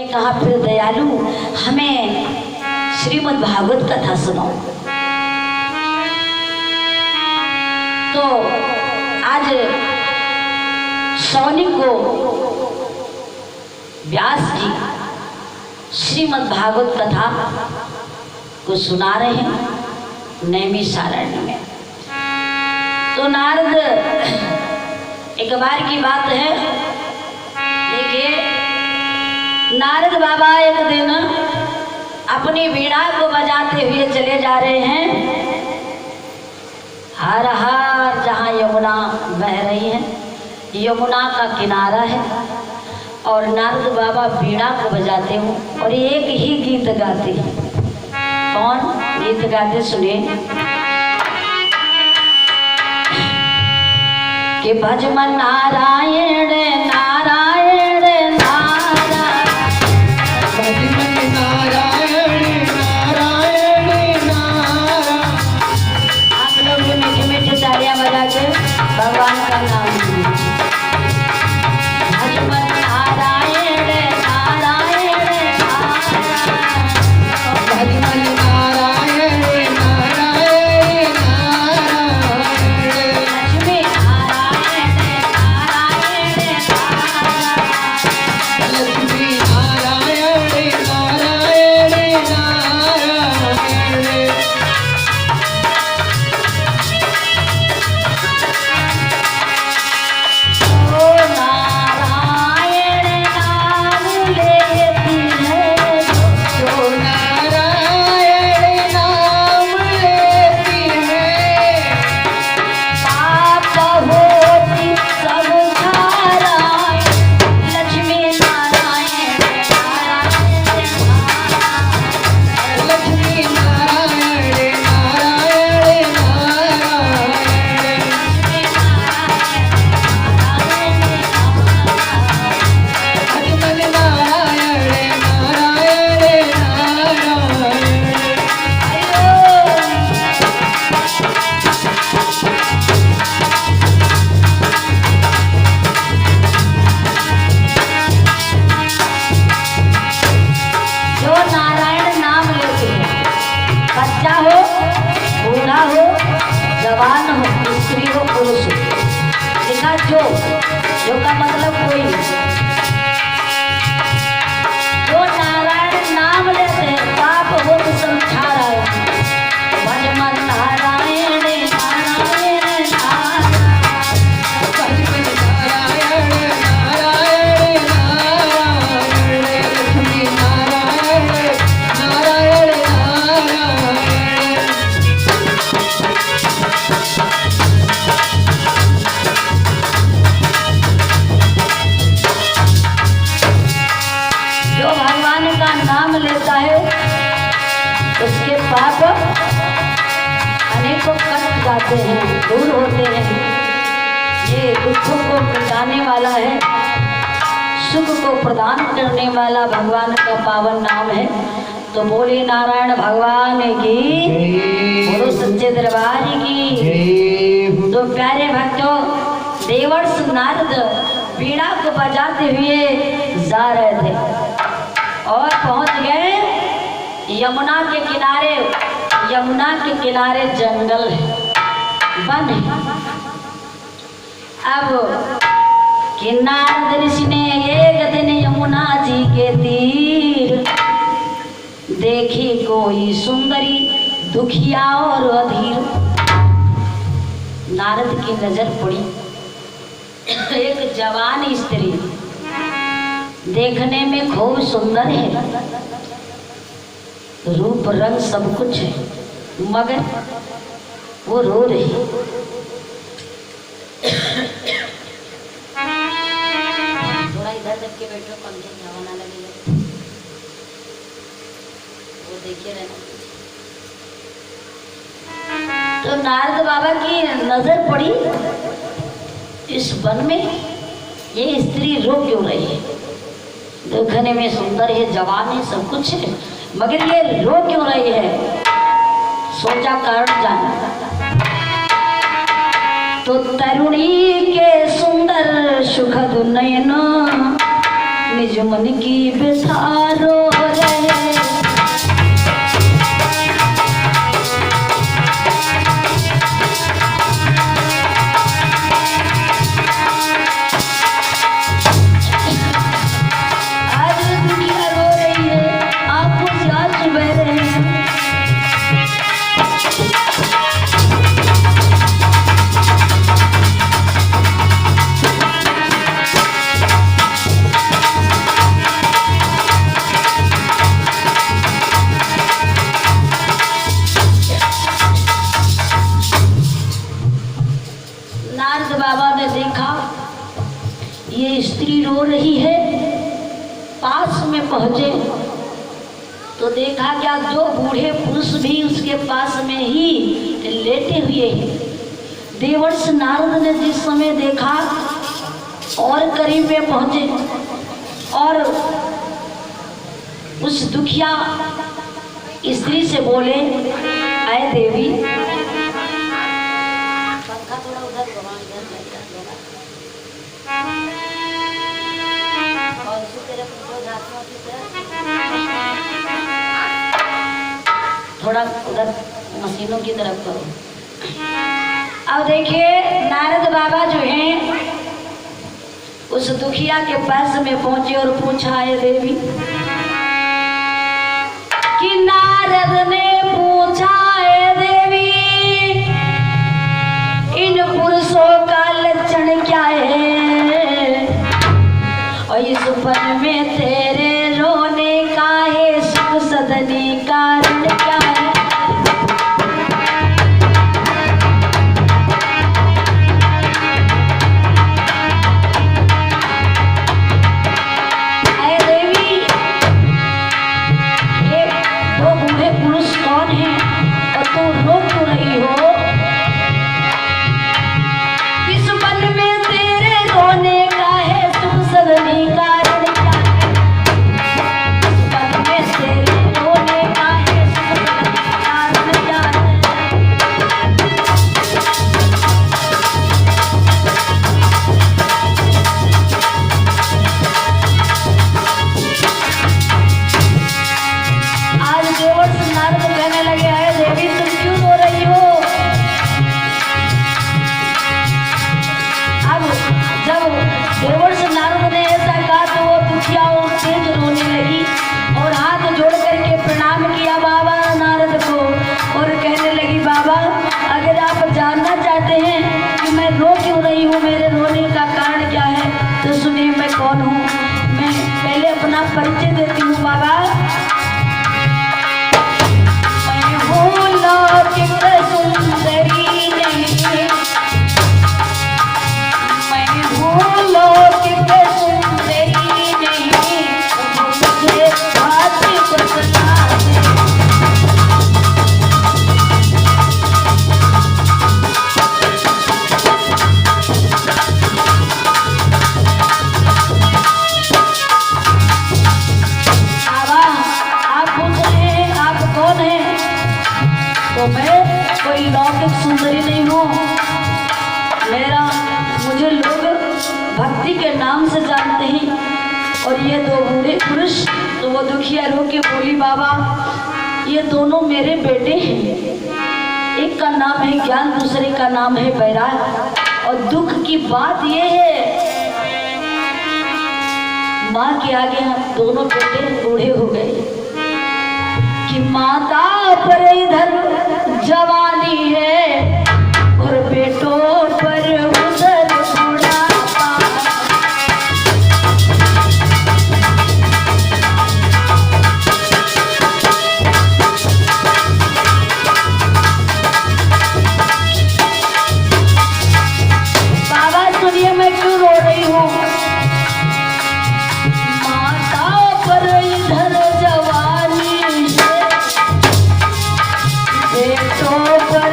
कहा फिर दयालु हमें श्रीमद् भागवत कथा सुनाओ। तो आज सौनिक को व्यास जी श्रीमद् भागवत कथा को सुना रहे हैं नैमिषारण्य में। तो नारद एक बार की बात है, देखिए नारद बाबा एक दिन अपनी वीणा को बजाते हुए चले जा रहे हैं। हर हर जहाँ यमुना बह रही है, यमुना का किनारा है और नारद बाबा वीणा को बजाते हो और एक ही गीत गाते हैं। कौन गीत गाते सुनिए कि भजमन नारायण नारायण नारायण, भजमन नारायण नारायण नारायण। आप लोग भी मीठे मीठे तालियां बजा के भगवान का नाम भजमन नारायण नारायण नारायण, भजमन नारायण नारायण नारायण। लक्ष्मी नारायण नारायण नारायण, लक्ष्मी नारायण नारायण नारायण। ओ नारायण नाम लेती है जो नारायण नाम लेती है, पाप होती सब नारायण, लक्ष्मी नारायण नारायण नारायण, लक्ष्मी नारायण नारायण नारायण। भजमन नारायण नारायण नारायण। जो नारायण नाम लेते हैं, बच्चा हो बूढ़ा हो जवान हो स्त्री हो पुरुष हो, लिखा जो का मतलब कोई नहीं। जो नारायण नाम लेते हैं पाप हो तो सब छा रहा है। भजमन नारायण नारायण नारायण, भजमन नारायण नारायण नारायण। लक्ष्मी नारायण नारायण नारायण। जो भगवान का नाम लेता है उसके पाप अनेकों कट जाते हैं, दूर होते हैं। ये दुखों को मिटाने वाला है, सुख को प्रदान करने वाला भगवान का पावन नाम है। तो बोले नारायण भगवान की, बोलो सच्चे दरबार की। तो प्यारे भक्तों, देवर्ष नारद वीणा को बजाते हुए जा रहे थे और पहुंच गए यमुना के किनारे। यमुना के किनारे जंगल है, वन है। अब कि नारद ऋषि ने एक दिन यमुना जी के तीर देखी कोई सुंदरी दुखिया और अधीर। नारद की नजर पड़ी एक जवान स्त्री, देखने में खूब सुंदर है, रूप रंग सब कुछ है, मगर वो रो रही। थोड़ा इधर देख के बैठो, पंखे की हवा ना लगेगा, वो देखिए रहना। तो नारद बाबा की नजर पड़ी इस वन में, ये स्त्री रो क्यों रही है? देखने में सुंदर है, जवान है, सब कुछ है, मगर ये रो क्यों रही है? सोचा कारण जाना। तो तरुणी के सुंदर सुखद नयन निज मन की व्यथा पहुंचे तो देखा क्या दो बूढ़े पुरुष भी उसके पास में ही लेटे हुए हैं। देवर्ष नारद ने जिस समय देखा और करीब में पहुंचे और उस दुखिया स्त्री से बोले, आए देवी, पंखा थोड़ा उधर घुमा, थोड़ा उधर मशीनों की तरफ करो। अब देखिए नारद बाबा जो हैं उस दुखिया के पास में पहुंचे और पूछा, है देवी, कि नारद ने पूछा, है देवी, इन पुरुषों का लक्षण क्या है और इस पल में तेरे रोने का है सुख सदनी कारण क्या है? परिचय देती हूँ बाबा। मैं हूँ लौकिक सुंदरी नहीं, मैं हूँ लौकिक सुंदरी नहीं, मुझे भाग्य बदला दे। तो मैं कोई लौकिक सुंदरी नहीं हूँ, मुझे लोग भक्ति के नाम से जानते हैं। और ये दो बूढ़े पुरुष, तो वो दुखिया रो के बोली, बाबा ये दोनों मेरे बेटे हैं, एक का नाम है ज्ञान, दूसरे का नाम है बैराग। और दुख की बात ये है माँ के आगे हम दोनों बेटे बूढ़े हो गए कि माता पर इधर जवानी है और बेटों पर उधर बुढ़ापा। बाबा सुनिए मैं क्यों रो रही हूँ। माता पर इधर जवानी है, बेटों पर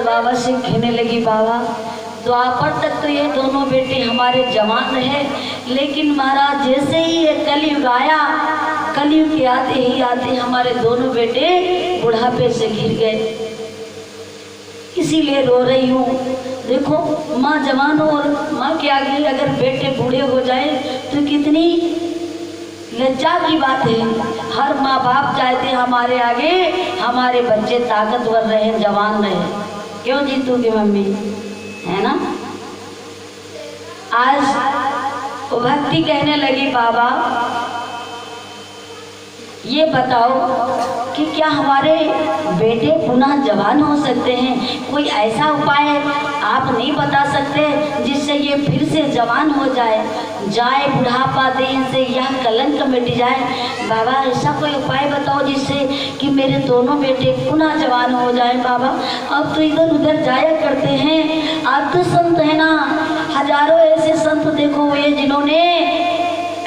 बाबा से कहने लगी, बाबा द्वापर तक तो ये दोनों बेटे हमारे जवान रहे, लेकिन महाराज जैसे ही ये कलयुग आया, कलयुग के आते ही आते हमारे दोनों बेटे बुढ़ापे से घिर गए, इसीलिए रो रही हूँ। देखो माँ जवान हो और माँ के आगे अगर बेटे बूढ़े हो जाए तो कितनी लज्जा की बात है। हर माँ बाप चाहते हमारे आगे हमारे बच्चे ताकतवर रहे, जवान रहे। क्यों जीतू की मम्मी, है ना? आज वो भक्ति कहने लगी, बाबा ये बताओ कि क्या हमारे बेटे पुनः जवान हो सकते हैं? कोई ऐसा उपाय आप नहीं बता सकते जिससे ये फिर से जवान हो जाए बुढ़ापा देह से यह कलंक मिट जाए? बाबा ऐसा कोई उपाय बताओ जिससे कि मेरे दोनों बेटे पुनः जवान हो जाए। बाबा अब तो इधर उधर जाया करते हैं, आप तो संत है ना, हजारों ऐसे संत देखो हुए जिन्होंने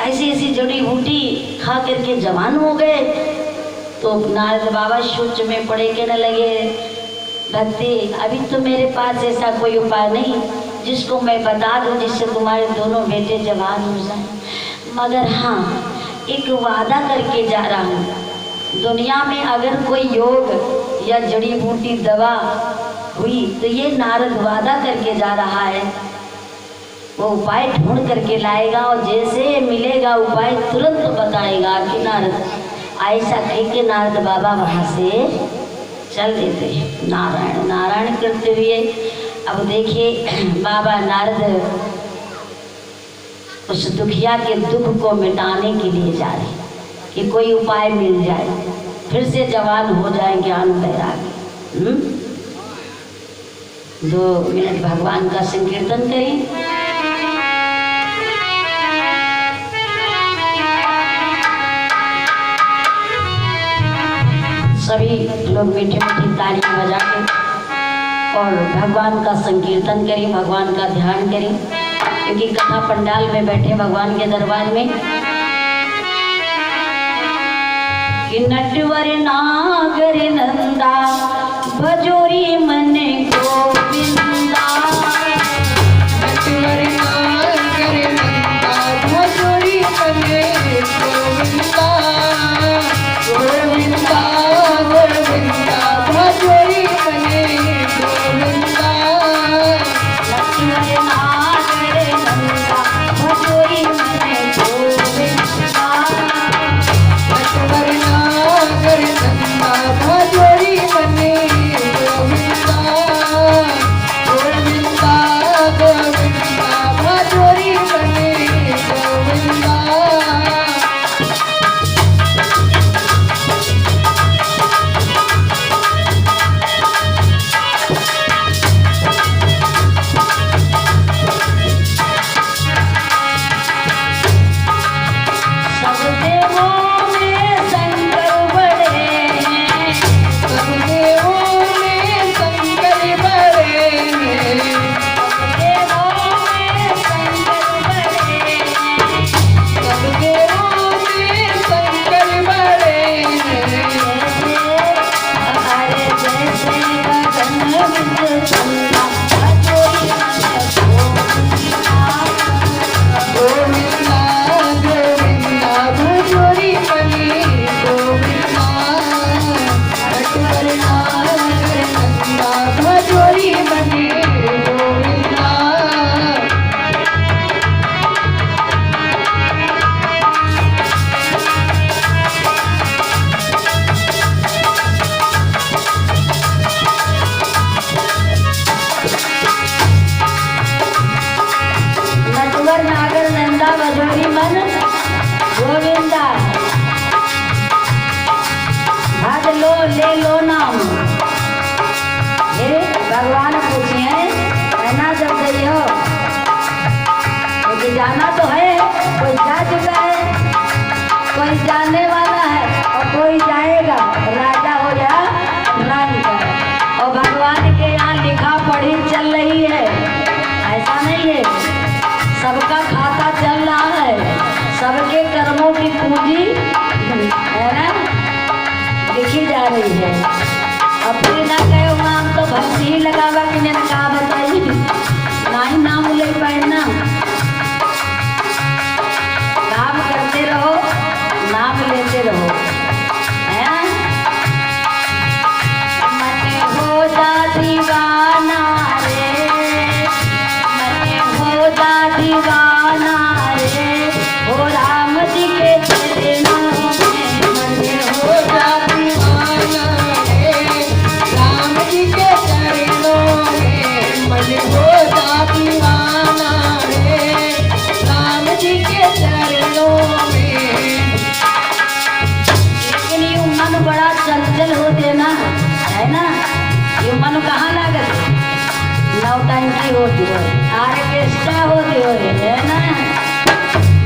ऐसी ऐसी जड़ी बूटी खा करके जवान हो गए। तो नारद बाबा सोच में पड़े, कहने लगे, भक्ति अभी तो मेरे पास ऐसा कोई उपाय नहीं जिसको मैं बता दूं जिससे तुम्हारे दोनों बेटे जवान हो जाएं, मगर हाँ एक वादा करके जा रहा हूँ। दुनिया में अगर कोई योग या जड़ी बूटी दवा हुई तो ये नारद वादा करके जा रहा है, वो उपाय ढूंढ करके लाएगा और जैसे मिलेगा उपाय तुरंत बताएगा कि नारद। ऐसा कह के नारद बाबा वहाँ से चल देते हैं, नारायण नारायण करते हुए। अब देखिए बाबा नारद उस दुखिया के दुख को मिटाने के लिए जा रहे कि कोई उपाय मिल जाए, फिर से जवान हो जाए ज्ञान वैराग्य। 2 मिनट भगवान का संकीर्तन करें। सभी लोग मीठे मीठे तालियां बजा के और भगवान का संकीर्तन करें, भगवान का ध्यान करें, क्योंकि कथा पंडाल में बैठे भगवान के दरबार में। कि नटवर नागर नंदा भजोरी मन गोविंदा, नटवर नागर नंदा भजोरी मन गोविंदा, गोविंदा गोविंदा भजोरी मन गोविंदा। नटवर नागर नंदा भजोरी मन गोविंदा, नटवर नागर नंदा भजोरी मन गोविंदा, गोविंदा गोविंदा भजोरी मन गोविंदा। सब देवों में शंकर बड़े हैं, सब देवों में शंकर बड़े हैं, सब देवों में शंकर बड़े हैं, सब देवों में शंकर बड़े हैं। हमारे जैसे गगन विद चंदा भजोरी मन गोविंदा, गोविंदा गोविंदा भजोरी मन गोविंदा, नटवर नागर नंदा भजोरी मन गोविंदा। नटवर नागर नंदा भजोरी मन गोविंदा। भज लो ले लो नाम, हे भगवान पूछिए है ना जब गई हो, क्योंकि जाना तो है, कोई जा चुका है, कोई जाने वाला है और कोई जाएगा, राजा हो या रानी का। और भगवान के यहाँ लिखा पढ़ी चल रही है, ऐसा नहीं है, सबका खाता चल रहा है, सबके कर्मों की पूंजी है ना लिखी जा रही है। अब फिर ना कहो नाम तो सी लगावा कि मैंने कहा बताई नहीं नाम ले पढ़ना काम करते रहो नाम लेते रहो हैं मने हो जा दीवाना रे मने हो जा दीवाना रे हो राम जी के चरणों में मने हो जा दीवाना रे राम जी के चरणों में मन हो जा दीवाना रे राम जी के चरणों में। लेकिन ये मन बड़ा चंचल होते ना है ना ये मन कहाँ लागत नौटंकी होती हो आर्केस्ट्रा होती हो है ना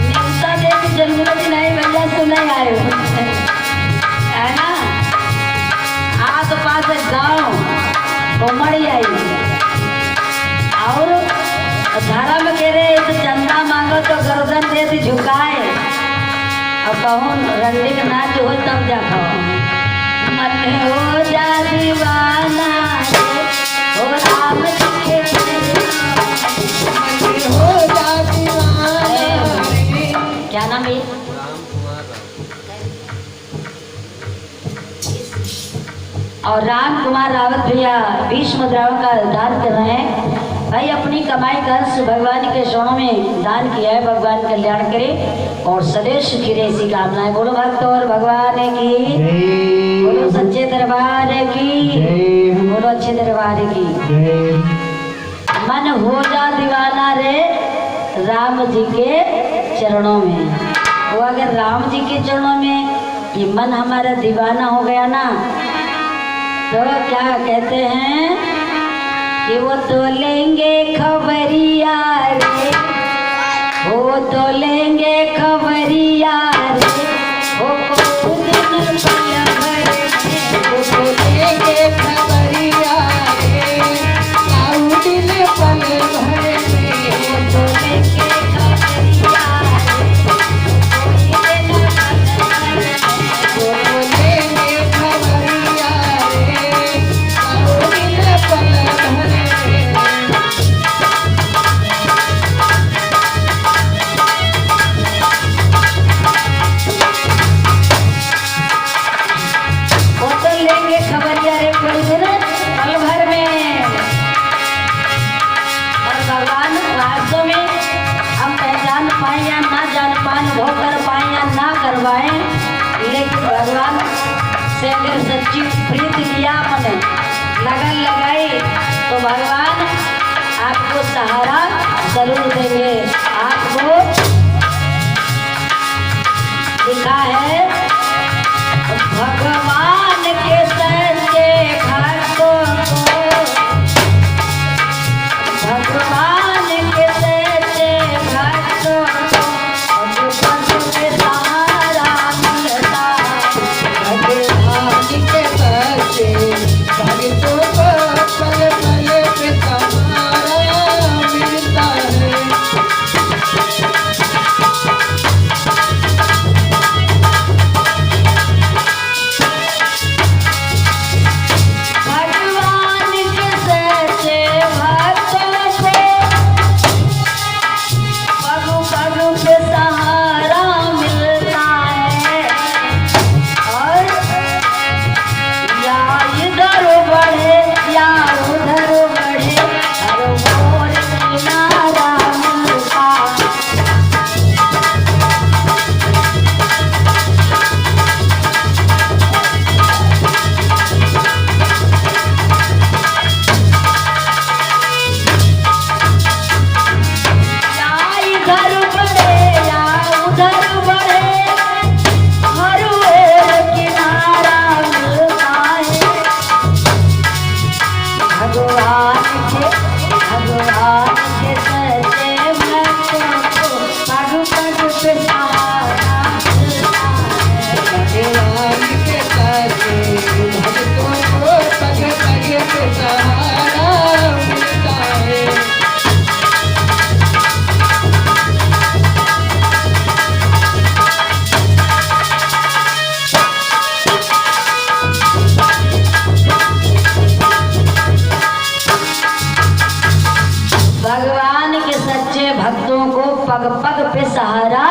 न्यूता दे की जरूरत ही नहीं भैया सुने आए हो है ना आस पास गाँव उमड़ी आई और धर्म के रे तो चंदा मांगो तो गर्दन दे दी झुकाए और कहूँ रंडी का नाच हो तब जा खाओ मन हो जा दीवाना रे हो राम जी के मन हो जा दीवाना रे। क्या नाम है और राम कुमार रावत भैया 20 मुद्राओं का दान कर रहे हैं भाई अपनी कमाई का अंश भगवान के चरणों में दान किया है भगवान कल्याण करे और सदैव सुखी रहे ऐसी कामनाएं बोलो भक्त और भगवान की बोलो सच्चे दरबार की बोलो अच्छे दरबार की मन हो जा दीवाना रे राम जी के चरणों में वो अगर राम जी के चरणों में ये मन हमारा दीवाना हो गया ना तो क्या कहते हैं कि वो तो लेंगे खबरिया रे वो तो लेंगे खबरिया रे वो कौन दिन पल भर में वो तो लेंगे खबरिया रे आऊ दिन पल भर में। वो तो लेंगे खबरिया रे वो कौन दिन पल भर में। वो तो लेंगे खबरिया रे आऊ दिन पल भर में। वो तो लेंगे खबरिया रे कोई दिन पल भर में और भगवान वास्तव में हम पहचान पाए या ना जान पाए वो कर पाए या ना करवाए लेकिन भगवान से अगर सच्ची प्रीति किया अपने लगन लगाई तो भगवान आपको सहारा जरूर देंगे आपको लिखा है भगवान के सच्चे भक्तों को भगवान के सच्चे भक्तों को पद में सहारा मिलता भगवान के सच्चे भक्तों को पल पल पे सहारा मिलता है। भगवान के सच्चे भक्तों को पग पग पे सहारा मिलता है और या इधर बढ़े या उधर बढ़े हर मोर किनारा मिलता या इधर बढ़े या उधर बढ़े हर ओर किनारा मिलता है भगवान के सच्चे भक्तों को पग पग पे सहारा मिलता है भगवान के सच्चे भक्तों को पग पग पे सहारा मिलता है। भगवान के सच्चे भक्तों को पग पग पे सहारा